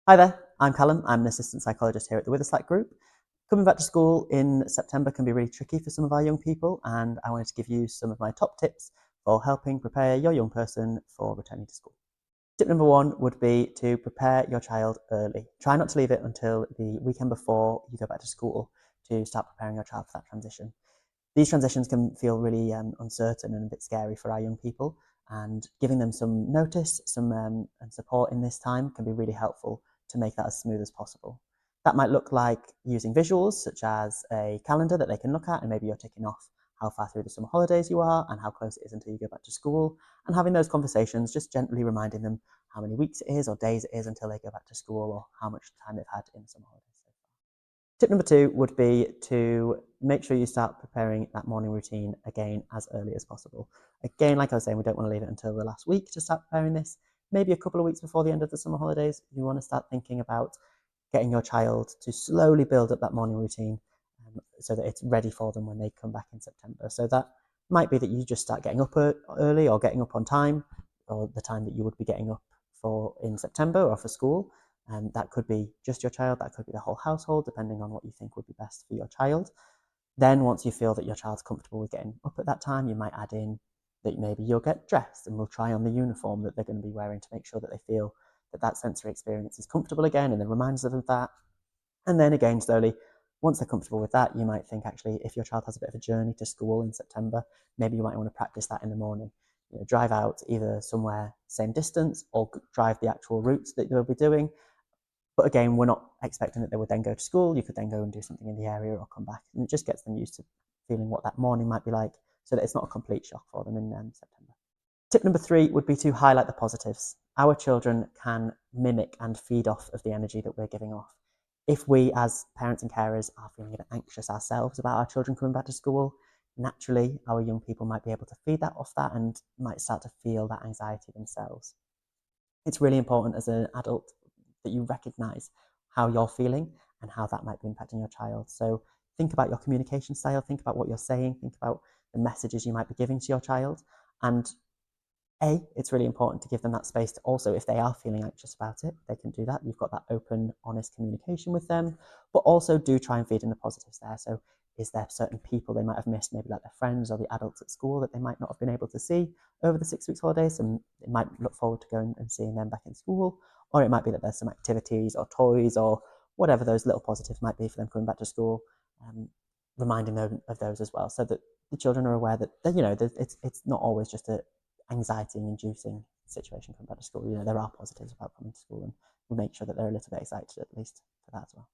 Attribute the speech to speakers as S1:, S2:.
S1: Hi there, I'm Callum. I'm an assistant psychologist here at the Witherslack group. Coming back to school in September can be really tricky for some of our young people, and I wanted to give you some of my top tips for helping prepare your young person for returning to school. Tip number one would be to prepare your child early. Try not to leave it until the weekend before you go back to school to start preparing your child for that transition. These transitions can feel really uncertain and a bit scary for our young people, and giving them some notice, and support in this time can be really helpful to make that as smooth as possible. That might look like using visuals such as a calendar that they can look at, and maybe you're ticking off how far through the summer holidays you are and how close it is until you go back to school, and having those conversations, just gently reminding them how many weeks it is or days it is until they go back to school, or how much time they've had in the summer holidays. Tip number two would be to make sure you start preparing that morning routine again as early as possible. Again, like I was saying, we don't want to leave it until the last week to start preparing this. Maybe a couple of weeks before the end of the summer holidays, you want to start thinking about getting your child to slowly build up that morning routine so that it's ready for them when they come back in September. So that might be that you just start getting up early or getting up on time, or the time that you would be getting up for in September or for school. That could be just your child, that could be the whole household, depending on what you think would be best for your child. Then once you feel that your child's comfortable with getting up at that time, you might add in that maybe you'll get dressed and we'll try on the uniform that they're going to be wearing to make sure that they feel that that sensory experience is comfortable again, and then reminds them of that. And then again, slowly, once they're comfortable with that, you might think, actually, if your child has a bit of a journey to school in September, maybe you might want to practice that in the morning. Drive out either somewhere same distance or drive the actual routes that they'll be doing. But again, we're not expecting that they would then go to school. You could then go and do something in the area or come back. And it just gets them used to feeling what that morning might be like, so that it's not a complete shock for them in September. Tip number three would be to highlight the positives. Our children can mimic and feed off of the energy that we're giving off. If we, as parents and carers, are feeling a bit anxious ourselves about our children coming back to school, naturally, our young people might be able to feed that off that and might start to feel that anxiety themselves. It's really important as an adult that you recognize how you're feeling and how that might be impacting your child. So think about your communication style, think about what you're saying, think about the messages you might be giving to your child. And it's really important to give them that space to also, if they are feeling anxious about it, they can do that. You've got that open, honest communication with them, but also do try and feed in the positives there. So is there certain people they might have missed, maybe like their friends or the adults at school that they might not have been able to see over the 6 weeks holidays, and they might look forward to going and seeing them back in school? Or it might be that there's some activities or toys or whatever those little positives might be for them coming back to school, reminding them of those as well, so that the children are aware that it's not always just a anxiety-inducing situation coming back to school. There are positives about coming to school, and we'll make sure that they're a little bit excited at least for that as well.